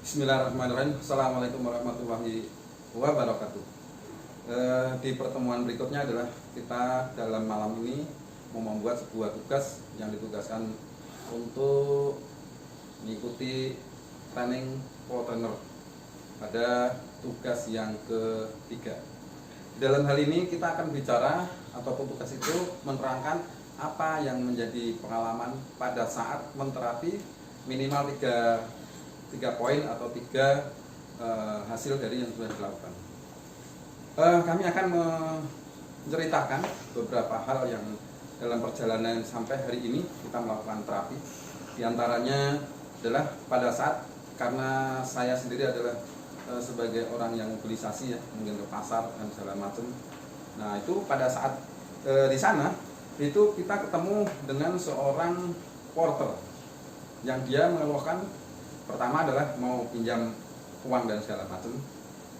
Bismillahirrahmanirrahim. Assalamualaikum warahmatullahi wabarakatuh. Di pertemuan berikutnya adalah kita dalam malam ini mau membuat sebuah tugas yang ditugaskan untuk mengikuti training pro trainer pada tugas yang ketiga. Dalam hal ini kita akan bicara ataupun tugas itu menerangkan apa yang menjadi pengalaman pada saat menterapi minimal tiga poin atau tiga hasil dari yang sudah dilakukan. Kami akan menceritakan beberapa hal yang dalam perjalanan sampai hari ini kita melakukan terapi. Di antaranya adalah pada saat, karena saya sendiri adalah sebagai orang yang mobilisasi ya, mungkin ke pasar dan segala macam. Nah itu pada saat di sana itu kita ketemu dengan seorang porter yang dia mengeluhkan, pertama adalah mau pinjam uang dan segala macam.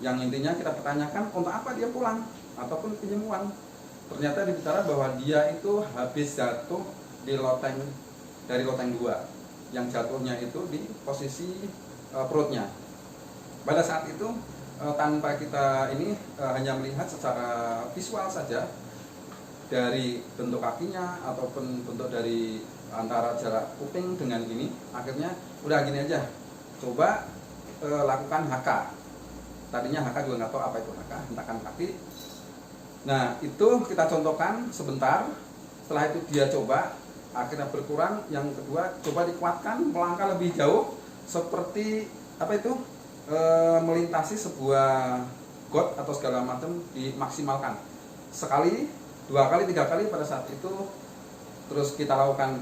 Yang intinya kita pertanyakan untuk apa dia pulang ataupun pinjam uang. Ternyata dibicara bahwa dia itu habis jatuh di loteng, dari loteng 2, yang jatuhnya itu di posisi perutnya. Pada saat itu tanpa kita ini hanya melihat secara visual saja dari bentuk kakinya ataupun bentuk dari antara jarak kuping dengan ini, akhirnya udah gini aja, coba lakukan HK. Tadinya HK juga nggak tahu apa itu HK, hentakan kaki. Nah itu kita contohkan sebentar. Setelah itu dia coba, akhirnya berkurang. Yang kedua, coba dikuatkan, melangkah lebih jauh, seperti apa itu melintasi sebuah got atau segala macam, dimaksimalkan sekali, 2 kali, 3 kali. Pada saat itu terus kita lakukan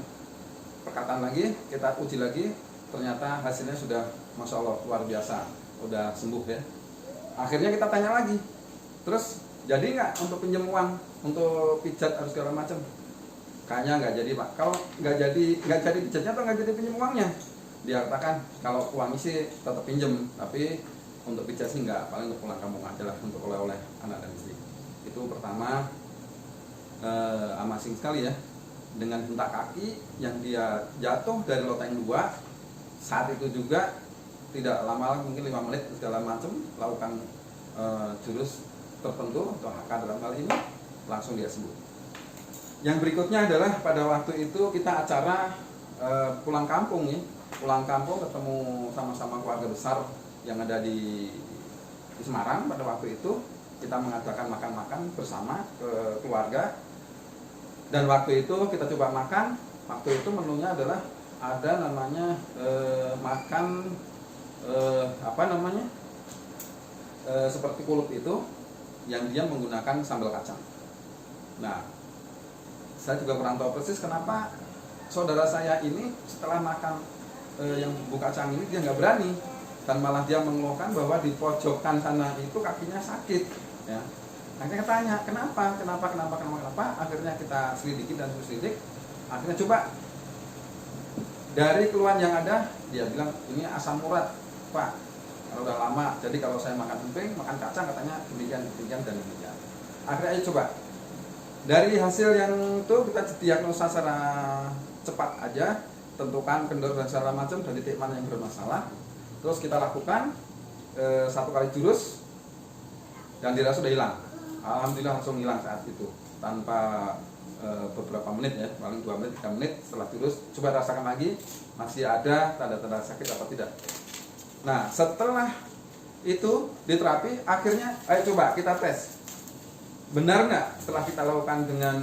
perkataan lagi, kita uji lagi, ternyata hasilnya sudah Masya Allah luar biasa, udah sembuh ya. Akhirnya kita tanya lagi, terus jadi nggak untuk pinjam uang, untuk pijat harus segala macam? Kayaknya nggak jadi Pak. Kalau nggak jadi pijatnya atau nggak jadi pinjam uangnya? Dia katakan kalau uang sih tetap pinjam, tapi untuk pijat sih nggak, paling untuk pulang kampung aja lah, untuk oleh-oleh anak dan istri. Itu pertama, amazing sekali ya, dengan hentak kaki yang dia jatuh dari loteng 2. Saat itu juga tidak lama lagi, mungkin 5 menit segala macam, lakukan jurus tertentu atau HK dalam hal ini, langsung dia sembuh. Yang berikutnya adalah pada waktu itu kita acara pulang kampung ya, pulang kampung ketemu sama-sama keluarga besar yang ada di Semarang. Pada waktu itu kita mengadakan makan-makan bersama ke keluarga. Dan waktu itu kita coba makan. Waktu itu menunya adalah ada namanya makan seperti kulup itu, yang dia menggunakan sambal kacang. Nah, saya juga kurang tahu persis kenapa saudara saya ini setelah makan yang bumbu kacang ini dia nggak berani, dan malah dia mengeluhkan bahwa di pojokan sana itu kakinya sakit. Ya. Akhirnya kita tanya kenapa. Akhirnya kita selidiki dan selidik. Akhirnya coba dari keluhan yang ada, dia bilang ini asam urat Pak, kalau udah lama. Jadi kalau saya makan emping, makan kacang, katanya demikian dan demikian. Akhirnya ayo coba. Dari hasil yang itu kita diagnosa secara cepat aja, tentukan kendor dan segala macam dan titik mana yang bermasalah. Terus kita lakukan 1 kali jurus dan dirasa sudah hilang. Alhamdulillah langsung hilang saat itu, tanpa beberapa menit ya, paling 2 menit, 3 menit setelah jurus. Coba rasakan lagi, masih ada tanda-tanda sakit atau tidak. Nah setelah itu diterapi, akhirnya ayo coba kita tes, benar nggak setelah kita lakukan dengan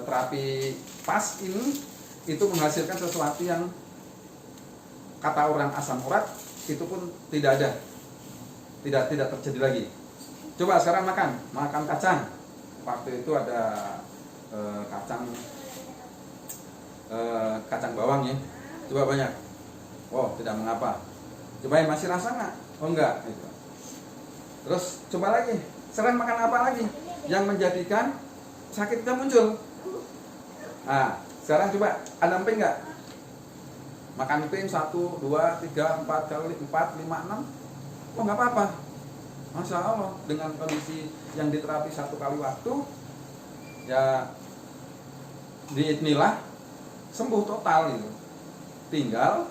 terapi pas ini, itu menghasilkan sesuatu yang kata orang asam urat itu pun tidak ada, tidak terjadi lagi. Coba sekarang makan kacang. Waktu itu ada kacang bawang ya, coba banyak. Oh tidak mengapa. Cobain, masih rasa nggak? Oh enggak. Gitu. Terus coba lagi. Sekarang makan apa lagi yang menjadikan sakit kita muncul? Nah sekarang coba ada emping nggak? Makan emping 1, 2, 3, 4 kali, 4, 5, 6. Oh nggak apa-apa. Masya Allah, dengan kondisi yang diterapi 1 kali waktu, ya biidznillah sembuh total itu. Tinggal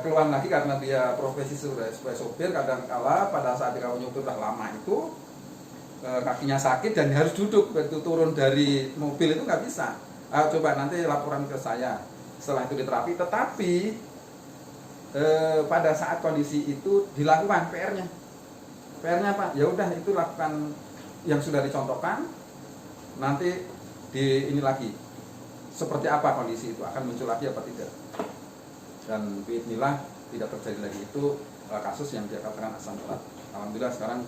keluhan lagi karena dia profesi sebagai sopir. Kadang kala pada saat dia nyopir udah lama itu kakinya sakit dan harus duduk, begitu turun dari mobil itu nggak bisa. Coba nanti laporan ke saya setelah itu diterapi. Tetapi pada saat kondisi itu dilakukan PR-nya apa? Ya udah, itu lakukan yang sudah dicontohkan, nanti ini lagi seperti apa kondisi itu, akan muncul lagi apa tidak, dan bismillah tidak terjadi lagi. Itu kasus yang dia katakan asam urat. Alhamdulillah sekarang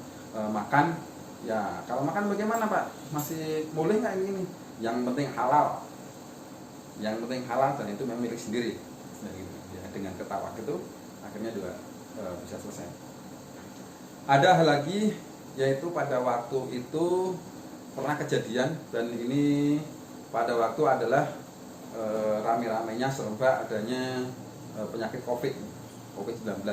makan, ya kalau makan bagaimana Pak, masih boleh nggak ini? Yang penting halal, dan itu memang milik sendiri. Nah, gitu. Ya, dengan ketawa itu akhirnya juga bisa selesai. Ada hal lagi, yaitu pada waktu itu pernah kejadian, dan ini pada waktu adalah rame-ramenya serba adanya penyakit COVID-19,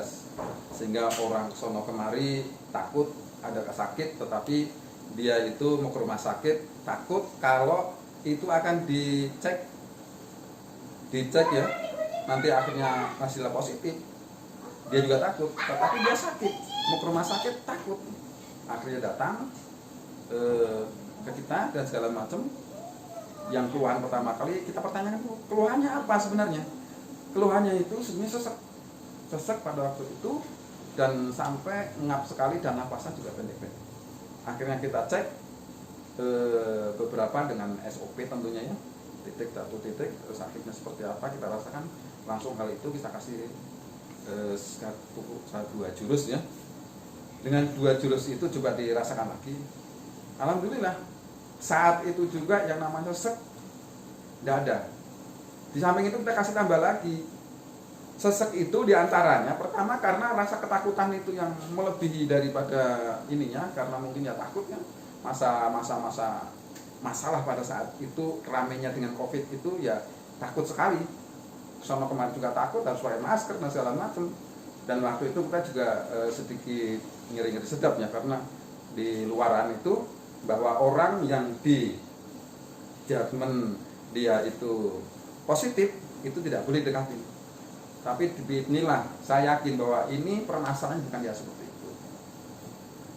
sehingga orang sono kemari takut ada sakit, tetapi dia itu mau ke rumah sakit takut kalau itu akan dicek ya, nanti akhirnya hasilnya positif. Dia juga takut, tetapi dia sakit, mau ke rumah sakit takut. Akhirnya datang ke kita dan segala macam. Yang keluhan pertama kali kita pertanyakan, keluhannya apa sebenarnya? Keluhannya itu sebenarnya sesek pada waktu itu, dan sampai ngap sekali dan napasnya juga pendek-pendek. Akhirnya kita cek beberapa dengan SOP tentunya ya, titik satu titik, sakitnya seperti apa kita rasakan. Langsung kali itu kita kasih 2 jurus ya. Dengan 2 jurus itu coba dirasakan lagi. Alhamdulillah saat itu juga yang namanya sesek tidak ada. Di samping itu kita kasih tambah lagi. Sesek itu diantaranya pertama karena rasa ketakutan itu yang melebihi daripada ininya, karena mungkin ya takut ya, masalah pada saat itu ramainya dengan COVID itu ya takut sekali. Sama kemarin juga takut, harus pakai masker dan segala macam. Dan waktu itu kita juga sedikit ngeri-ngeri sedap ya, karena di luaran itu bahwa orang yang di judgement dia itu positif itu tidak boleh dekatin. Tapi inilah saya yakin bahwa ini permasalahan bukan dia seperti itu.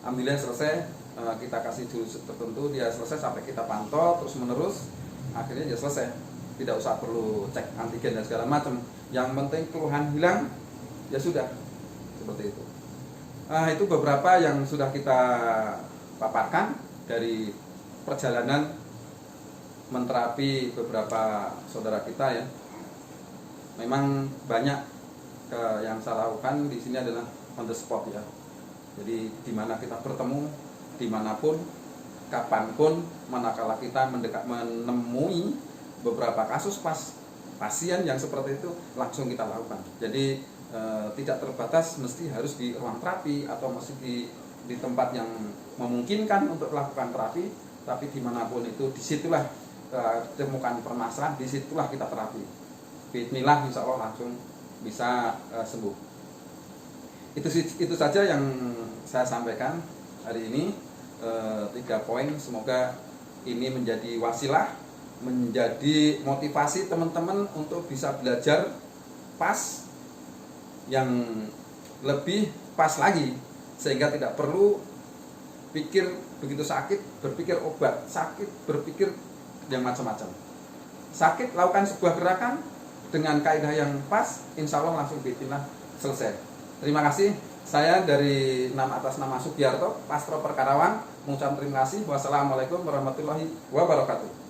Alhamdulillah selesai, kita kasih jurus tertentu, dia selesai sampai kita pantau terus menerus, akhirnya dia selesai. Tidak usah perlu cek antigen dan segala macam. Yang penting keluhan hilang, ya sudah, seperti itu. Nah, itu beberapa yang sudah kita paparkan dari perjalanan menterapi beberapa saudara kita ya. Memang banyak yang saya lakukan di sini adalah on the spot ya. Jadi di mana kita bertemu, dimanapun, kapanpun, manakala kita menemui beberapa kasus pasien yang seperti itu, langsung kita lakukan. Jadi tidak terbatas mesti harus di ruang terapi atau mesti di tempat yang memungkinkan untuk melakukan terapi, tapi dimanapun itu disitulah temukan permasalahan, disitulah kita terapi. Bismillah, insya Allah langsung bisa sembuh. Itu saja yang saya sampaikan hari ini, 3 poin. Semoga ini menjadi wasilah, menjadi motivasi teman-teman untuk bisa belajar pas, yang lebih pas lagi, sehingga tidak perlu pikir begitu sakit berpikir obat, sakit berpikir yang macam-macam. Sakit lakukan sebuah gerakan dengan kaidah yang pas, insya Allah langsung bismillah selesai. Terima kasih. Saya dari atas nama Sugiarto, Pastro Perkarawang, mengucapkan terima kasih. Wassalamualaikum warahmatullahi wabarakatuh.